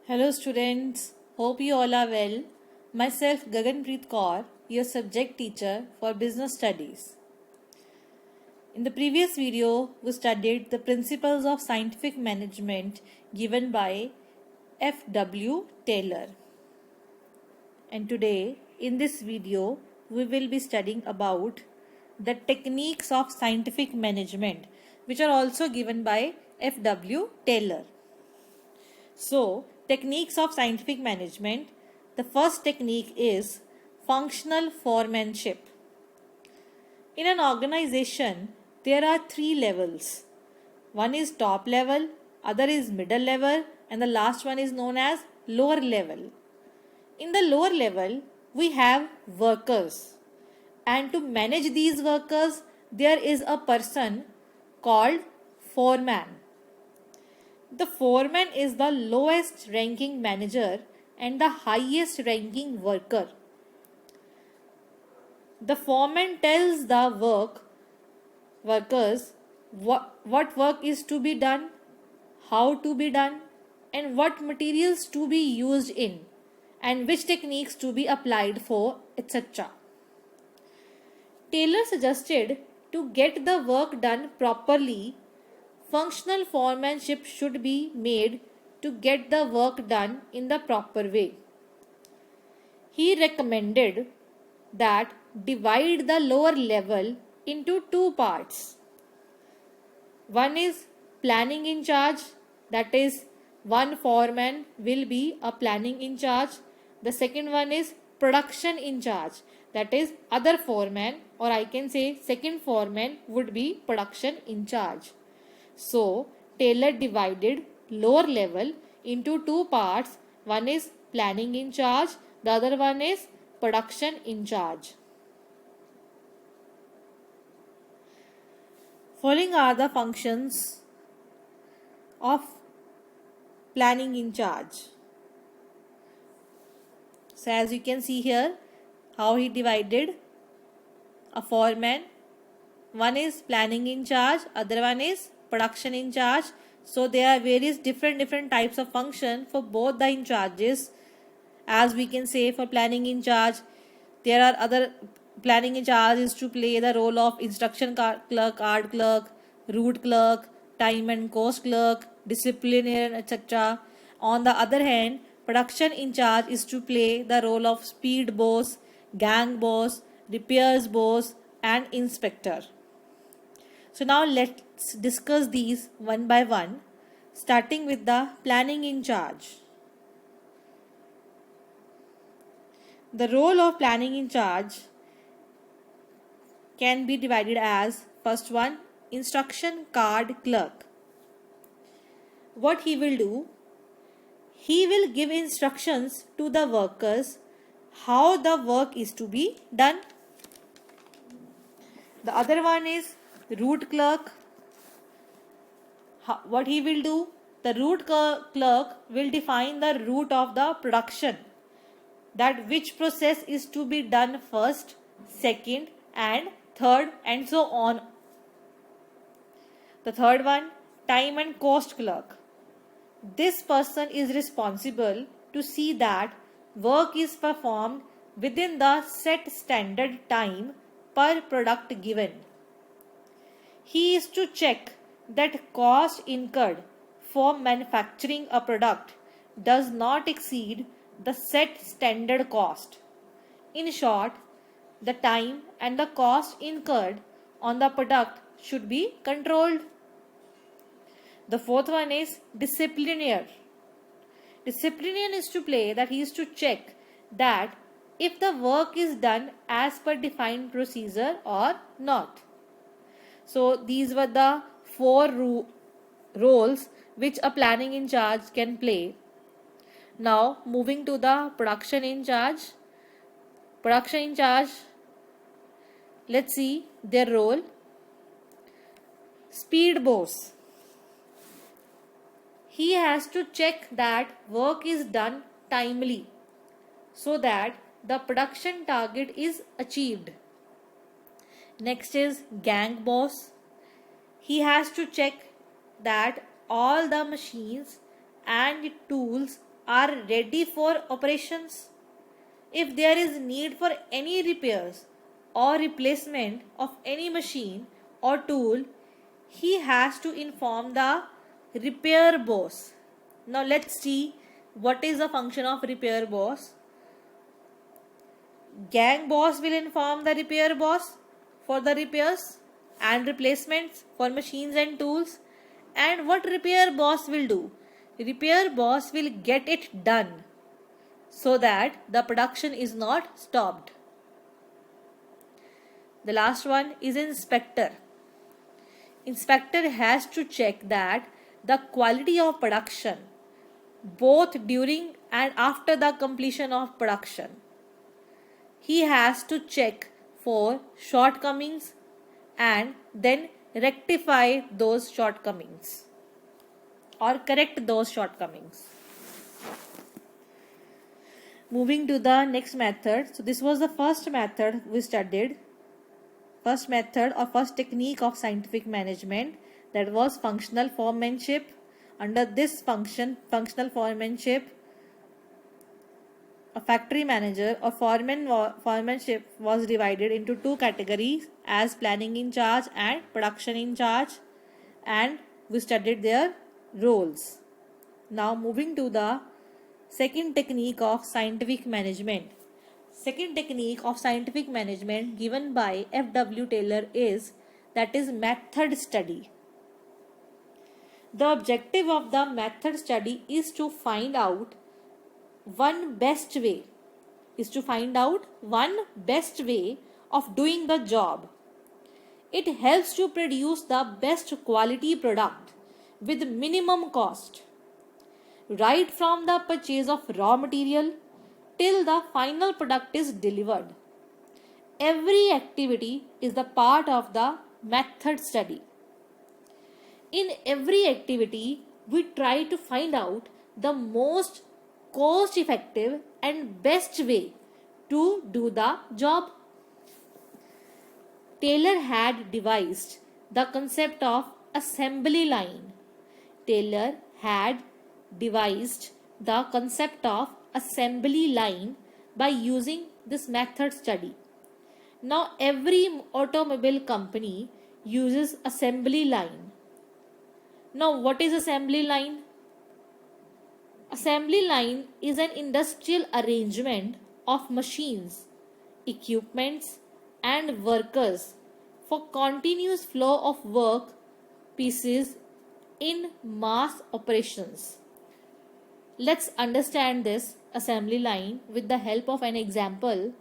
Hello students, hope you all are well. Myself Gaganpreet Kaur, your subject teacher for business studies. In the previous video, we studied the principles of scientific management given by F.W. Taylor. And today, in this video, we will be studying about the techniques of scientific management which are also given by F.W. Taylor. So, techniques of scientific management. The first technique is functional foremanship. In an organization, there are three levels. One is top level, other is middle level, and the last one is known as lower level. In the lower level, we have workers. And to manage these workers, there is a person called foreman. The foreman is the lowest ranking manager and the highest ranking worker. The foreman tells the workers what work is to be done, how to be done, and what materials to be used in, and which techniques to be applied for, etc. Taylor suggested to get the work done properly, functional foremanship should be made to get the work done in the proper way. He recommended that divide the lower level into two parts. One is planning in charge, that is, one foreman will be a planning in charge. The second one is production in charge, that is, other foreman, or I can say second foreman would be production in charge. So, Taylor divided lower level into two parts. One is planning in charge, the other one is production in charge. Following are the functions of planning in charge. So, as you can see here, how he divided a foreman. One is planning in charge, other one is production in charge. So there are various different types of function for both the in charges. As we can say, for planning in charge, there are other planning in charge is to play the role of instruction clerk, art clerk, route clerk, time and cost clerk, disciplinarian, etc. On the other hand, production in charge is to play the role of speed boss, gang boss, repairs boss, and inspector. So now let's discuss these one by one, starting with the planning in charge. The role of planning in charge can be divided as first one, instruction card clerk. What he will do, he will give instructions to the workers how the work is to be done. The other one is route clerk. What he will do, the route clerk will define the route of the production, that which process is to be done first, second and third, and so on. The third one, time and cost clerk. This person is responsible to see that work is performed within the set standard time per product given. He is to check that cost incurred for manufacturing a product does not exceed the set standard cost. In short, the time and the cost incurred on the product should be controlled. The fourth one is disciplinarian. Disciplinarian is to play that he is to check that if the work is done as per defined procedure or not. So these were the four roles which a planning in charge can play. Now moving to the production in charge. Production in charge, let's see their role. Speed boss. He has to check that work is done timely so that the production target is achieved. Next is gang boss. He has to check that all the machines and tools are ready for operations. If there is need for any repairs or replacement of any machine or tool, he has to inform the repair boss. Now let's see what is the function of repair boss. Gang boss will inform the repair boss for the repairs and replacements for machines and tools. And what repair boss will do? Repair boss will get it done so that the production is not stopped. The last one is inspector. Inspector has to check that the quality of production both during and after the completion of production. He has to check for shortcomings and then rectify those shortcomings or correct those shortcomings. Moving to the next method. So this was the first method we studied. First method or first technique of scientific management, that was functional foremanship. Under this functional foremanship, a factory manager or foremanship was divided into two categories as planning in charge and production in charge, and we studied their roles. Now moving to the second technique of scientific management. Second technique of scientific management given by F.W. Taylor is method study. The objective of the method study is to find out one best way of doing the job. It helps to produce the best quality product with minimum cost, right from the purchase of raw material till the final product is delivered. Every activity is the part of the method study. In every activity, we try to find out the most cost effective and best way to do the job. Taylor had devised the concept of assembly line. Taylor had devised the concept of assembly line by using this method study. Now every automobile company uses assembly line. Now what is assembly line? Assembly line is an industrial arrangement of machines, equipments and workers for continuous flow of work pieces in mass operations. Let's understand this assembly line with the help of an example.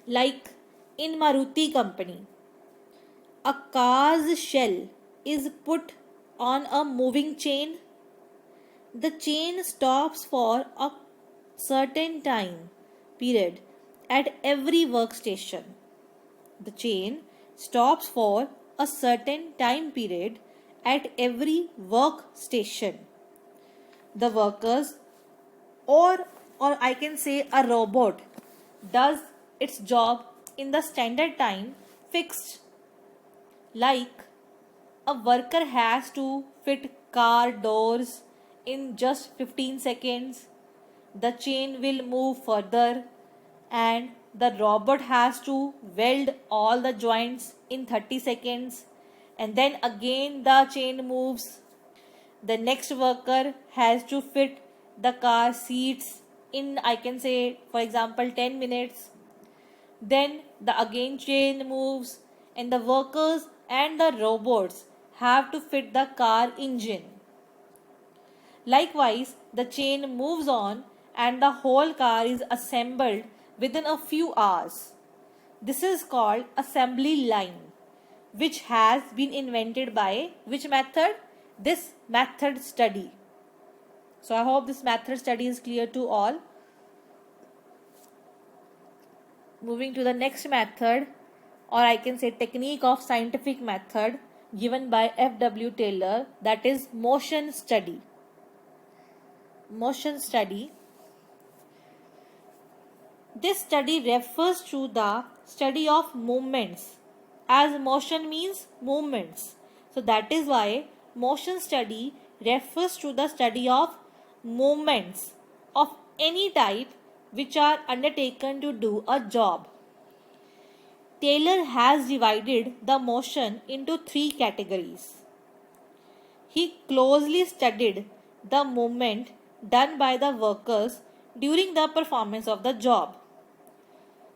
Like in Maruti company, a car's shell is put on a moving chain. The chain stops for a certain time period at every workstation. The chain stops for a certain time period at every workstation. The workers or I can say a robot does its job in the standard time fixed. Like a worker has to fit car doors in just 15 seconds. The chain will move further and the robot has to weld all the joints in 30 seconds, and then again the chain moves. The next worker has to fit the car seats in, I can say, for example, 10 minutes. Then the again chain moves and the workers and the robots have to fit the car engine. Likewise, the chain moves on and the whole car is assembled within a few hours. This is called assembly line, which has been invented by which method? This method study. So I hope this method study is clear to all. Moving to the next method, or I can say technique of scientific method given by F.W. Taylor, that is motion study. Motion study. This study refers to the study of movements, as motion means movements. So that is why motion study refers to the study of movements of any type which are undertaken to do a job. Taylor has divided the motion into three categories. He closely studied the movement done by the workers during the performance of the job.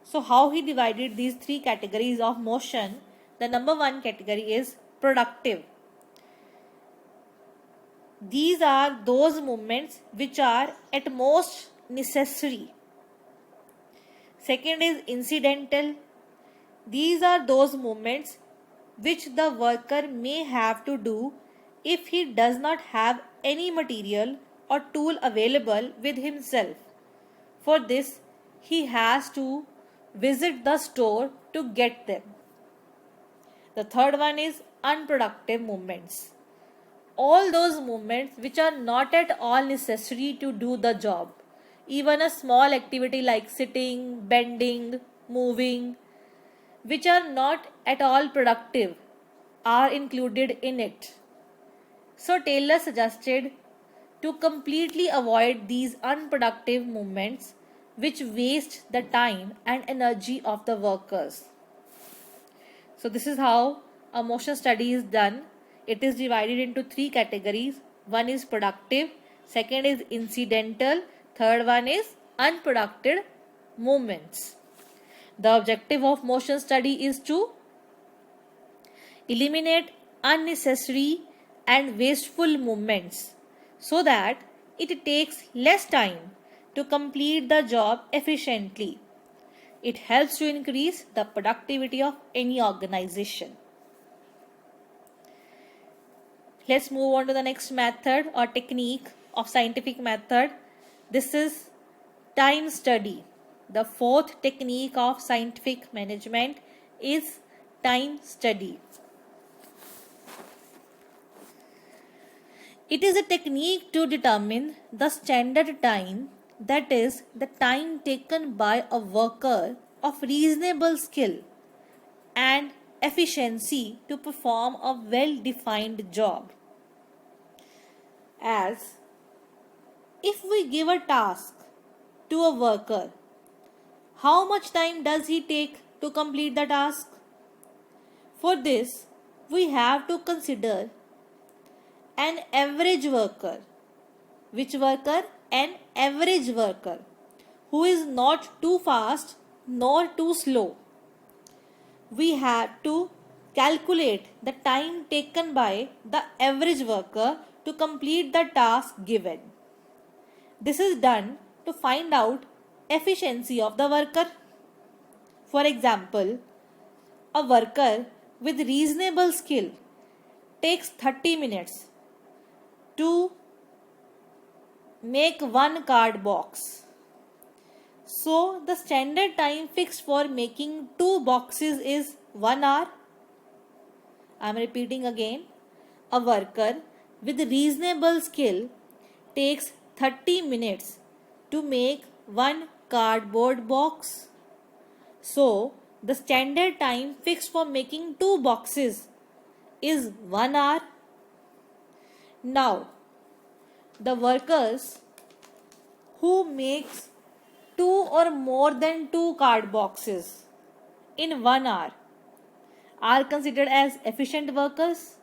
So, how he divided these three categories of motion? The number one category is productive. These are those movements which are at most necessary. Second is incidental. These are those movements which the worker may have to do if he does not have any material or tool available with himself. For this, he has to visit the store to get them. The third one is unproductive movements. All those movements which are not at all necessary to do the job. Even a small activity like sitting, bending, moving, which are not at all productive, are included in it. So Taylor suggested to completely avoid these unproductive movements which waste the time and energy of the workers. So this is how a motion study is done. It is divided into three categories. One is productive, second is incidental, third one is unproductive movements. The objective of motion study is to eliminate unnecessary and wasteful movements so that it takes less time to complete the job efficiently. It helps to increase the productivity of any organization. Let's move on to the next method or technique of scientific method. This is time study. The fourth technique of scientific management is time study. It is a technique to determine the standard time, that is, the time taken by a worker of reasonable skill and efficiency to perform a well-defined job. As if we give a task to a worker, how much time does he take to complete the task? For this, we have to consider an average worker. Which worker? An average worker who is not too fast nor too slow. We have to calculate the time taken by the average worker to complete the task given. This is done to find out efficiency of the worker. For example, a worker with reasonable skill takes 30 minutes to make one card box. So the standard time fixed for making two boxes is 1 hour. I am repeating again. A worker with reasonable skill takes 30 minutes to make one cardboard box. So the standard time fixed for making two boxes is 1 hour. Now, the workers who makes two or more than two card boxes in 1 hour are considered as efficient workers,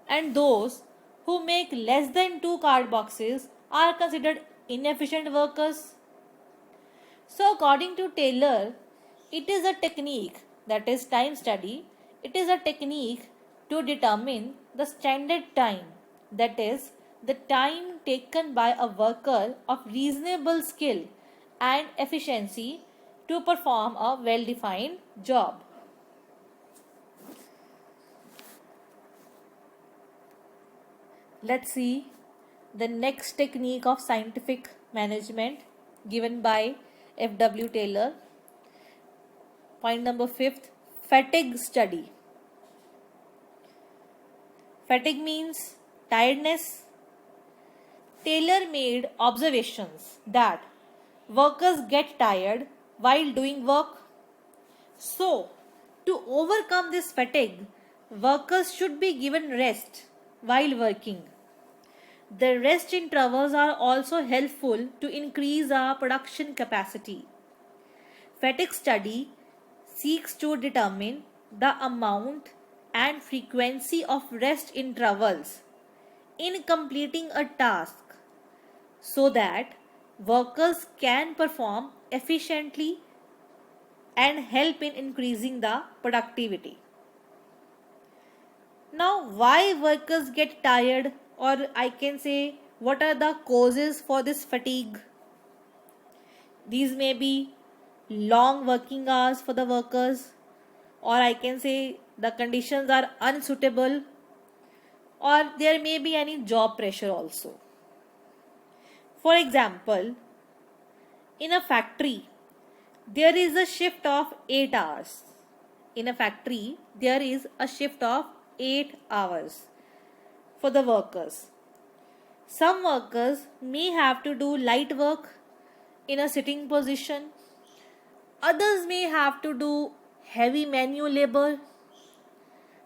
and those who make less than two card boxes are considered inefficient workers. So according to Taylor, it is a technique, that is time study, it is a technique to determine the standard time, that is the time taken by a worker of reasonable skill and efficiency to perform a well-defined job. Let's see the next technique of scientific management given by F.W. Taylor. Point number 5, fatigue study. Fatigue means tiredness. Taylor made observations that workers get tired while doing work. So, to overcome this fatigue, workers should be given rest while working. The rest intervals are also helpful to increase our production capacity. Fatigue study seeks to determine the amount and frequency of rest intervals in completing a task so that workers can perform efficiently and help in increasing the productivity. Now, why workers get tired, or I can say, what are the causes for this fatigue? These may be long working hours for the workers, or I can say the conditions are unsuitable, or there may be any job pressure also. For example, in a factory, there is a shift of 8 hours. In a factory, there is a shift of 8 hours for the workers. Some workers may have to do light work in a sitting position. Others may have to do heavy manual labor.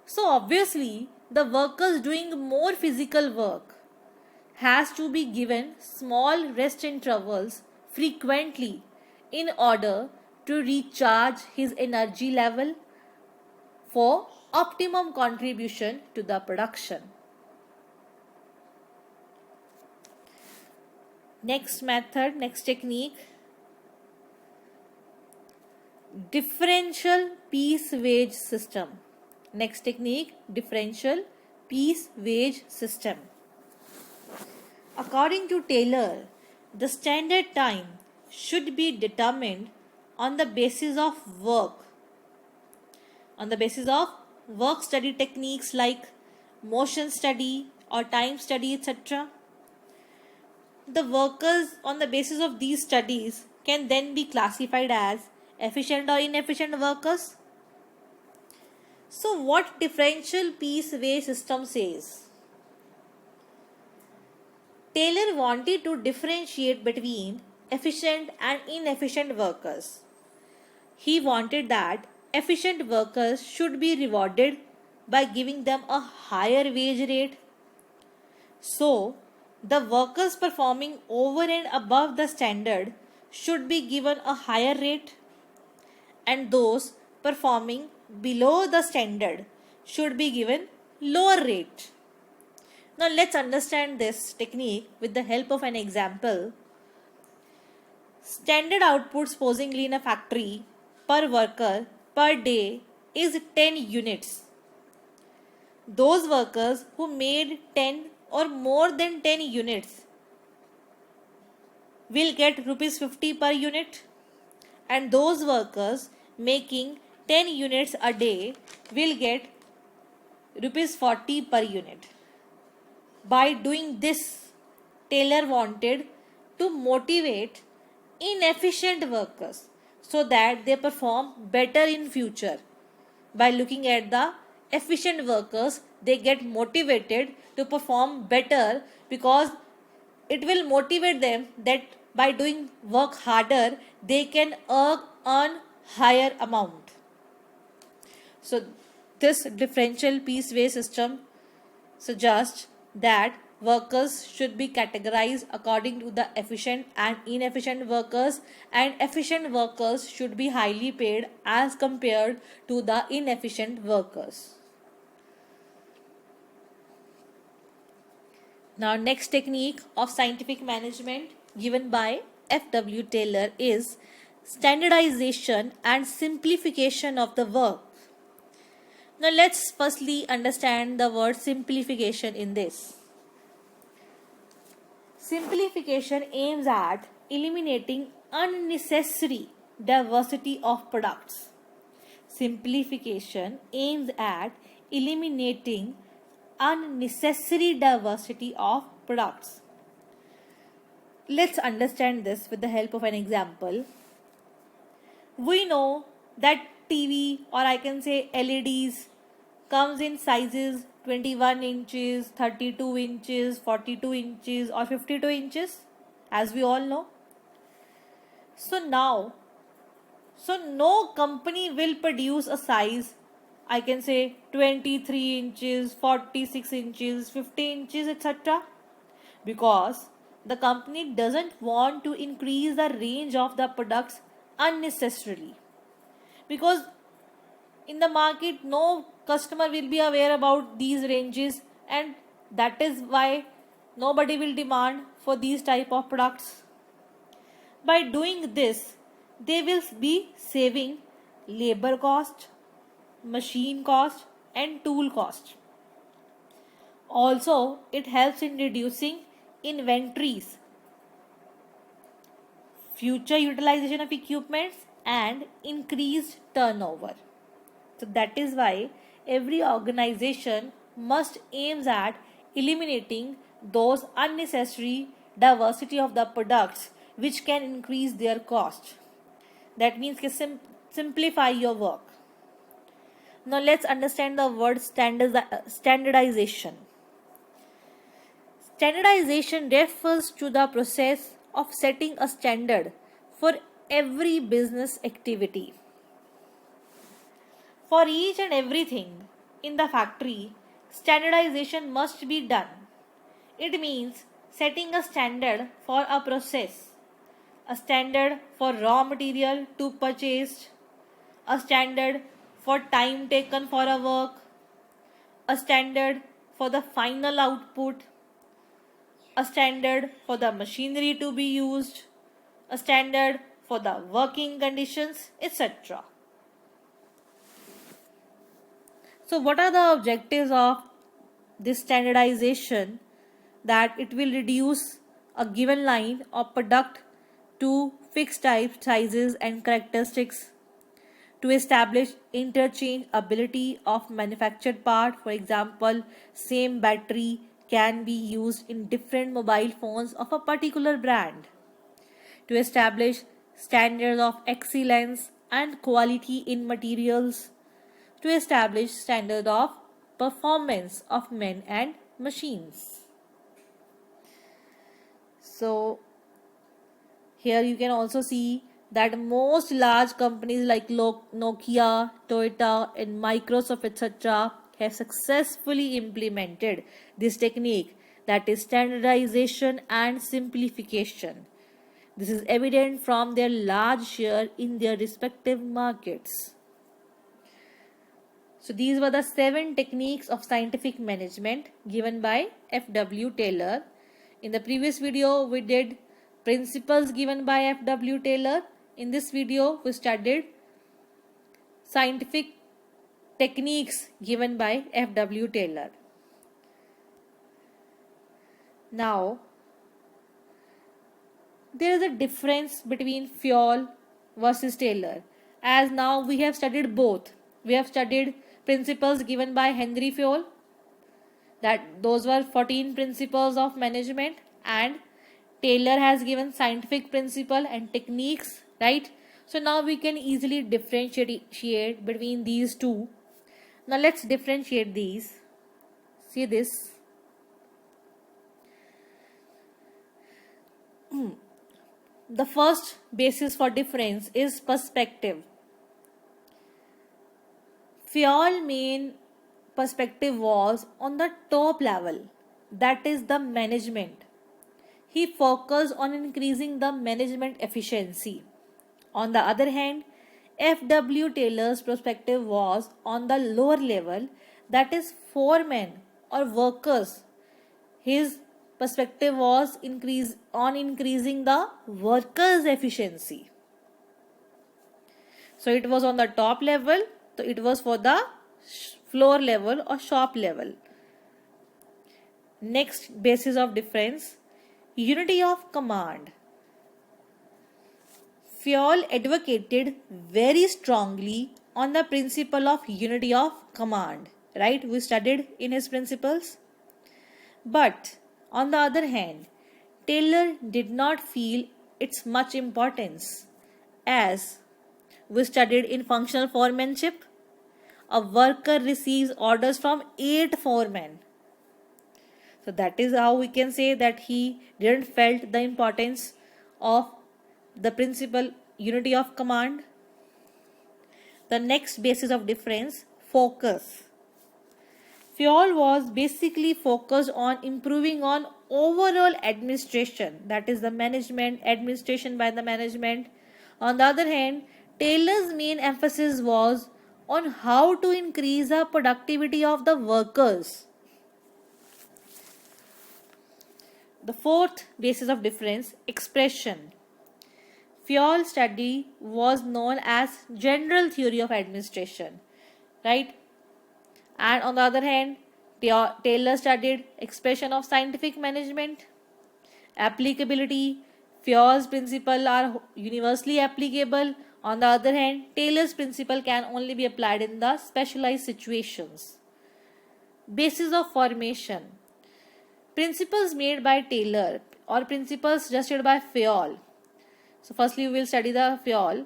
So obviously, the workers doing more physical work has to be given small rest intervals frequently in order to recharge his energy level for optimum contribution to the production. Next method, next technique, differential piece wage system. Next technique, differential piece wage system. According to Taylor, the standard time should be determined on the basis of work. On the basis of work study techniques like motion study or time study, etc. The workers on the basis of these studies can then be classified as efficient or inefficient workers. So what differential piece wage system says? Taylor wanted to differentiate between efficient and inefficient workers. He wanted that efficient workers should be rewarded by giving them a higher wage rate. So, the workers performing over and above the standard should be given a higher rate, and those performing below the standard should be given lower rate. Now let's understand this technique with the help of an example. Standard output supposedly in a factory per worker per day is 10 units. Those workers who made 10 or more than 10 units will get rupees 50 per unit, and those workers making 10 units a day will get rupees 40 per unit. By doing this, Taylor wanted to motivate inefficient workers so that they perform better in future. By looking at the efficient workers, they get motivated to perform better because it will motivate them that by doing work harder, they can earn higher amount. So this differential piece wage system suggests that workers should be categorized according to the efficient and inefficient workers, and efficient workers should be highly paid as compared to the inefficient workers. Now, next technique of scientific management given by F.W. Taylor is standardization and simplification of the work. Now, let's firstly understand the word simplification in this. Simplification aims at eliminating unnecessary diversity of products. Simplification aims at eliminating unnecessary diversity of products. Let's understand this with the help of an example. We know that TV, or I can say LEDs, comes in sizes 21 inches, 32 inches, 42 inches or 52 inches, as we all know. So no company will produce a size, I can say 23 inches, 46 inches, 50 inches, etc. because the company doesn't want to increase the range of the products unnecessarily, because in the market no customer will be aware about these ranges, and that is why nobody will demand for these type of products. By doing this, they will be saving labor cost, machine cost, and tool cost. Also, it helps in reducing inventories, future utilization of equipments, and increased turnover. So that is why every organization must aims at eliminating those unnecessary diversity of the products which can increase their cost. That means simplify your work. Now let's understand the word standardization. Standardization refers to the process of setting a standard for every business activity. For each and everything in the factory, standardization must be done. It means setting a standard for a process, a standard for raw material to purchase, a standard for time taken for a work, a standard for the final output, a standard for the machinery to be used, a standard for the working conditions, etc. So, what are the objectives of this standardization? That it will reduce a given line of product to fixed types, sizes, and characteristics, to establish interchangeability of manufactured part. For example, same battery can be used in different mobile phones of a particular brand, to establish standards of excellence and quality in materials, to establish standard of performance of men and machines. So here you can also see that most large companies like Nokia, Toyota, and Microsoft, etc., have successfully implemented this technique, that is standardization and simplification. This is evident from their large share in their respective markets. So these were the 7 techniques of scientific management given by F.W. Taylor. In the previous video, we did principles given by F.W. Taylor. In this video, we studied scientific techniques given by F.W. Taylor. Now, there is a difference between Fayol versus Taylor, as now we have studied both. We have studied principles given by Henry Fayol, that those were 14 principles of management, and Taylor has given scientific principle and techniques, right? So now we can easily differentiate between these two. Now let's differentiate these. See this. The first basis for difference is perspective. Fayol's main perspective was on the top level, that is the management. He focused on increasing the management efficiency. On the other hand, F.W. Taylor's perspective was on the lower level, that is foremen or workers. His perspective was increasing the workers' efficiency. So it was on the top level, so it was for the floor level or shop level. Next basis of difference, unity of command. Fayol advocated very strongly on the principle of unity of command, right? We studied in his principles. But on the other hand, Taylor did not feel its much importance, as we studied in functional foremanship. A worker receives orders from 8 foremen. So that is how we can say that he didn't felt the importance of the principle unity of command. The next basis of difference, focus. Fayol was basically focused on improving on overall administration, that is the management, administration by the management. On the other hand, Taylor's main emphasis was on how to increase the productivity of the workers. The fourth basis of difference, expression. Fayol's study was known as general theory of administration, right? And on the other hand, Taylor studied expression of scientific management. Applicability, Fayol's principle are universally applicable. On the other hand, Taylor's principle can only be applied in the specialized situations. Basis of formation. Principles made by Taylor or principles suggested by Fayol. So firstly we will study the Fayol.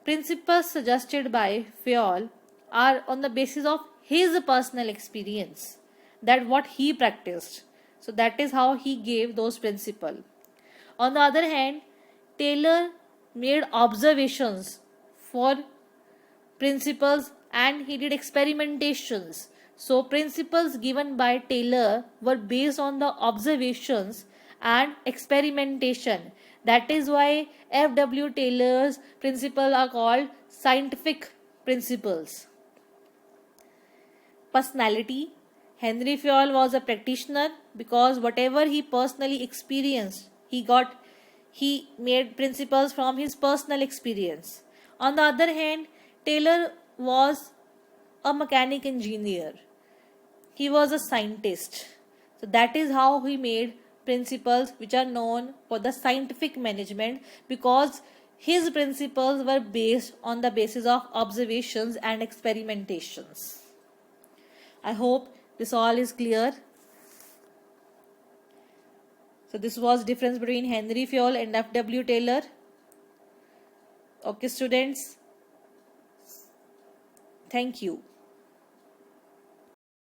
Principles suggested by Fayol are on the basis of his personal experience, that what he practiced. So that is how he gave those principles. On the other hand, Taylor made observations for principles and he did experimentations. So principles given by Taylor were based on the observations and experimentation. That is why F.W. Taylor's principles are called scientific principles. Personality. Henry Fayol was a practitioner because whatever he personally experienced, he made principles from his personal experience. On the other hand, Taylor was a mechanic engineer. He was a scientist. So that is how he made principles which are known for the scientific management, because his principles were based on the basis of observations and experimentations. I hope this all is clear. So this was difference between Henry Fayol and F.W. Taylor. Okay students, thank you.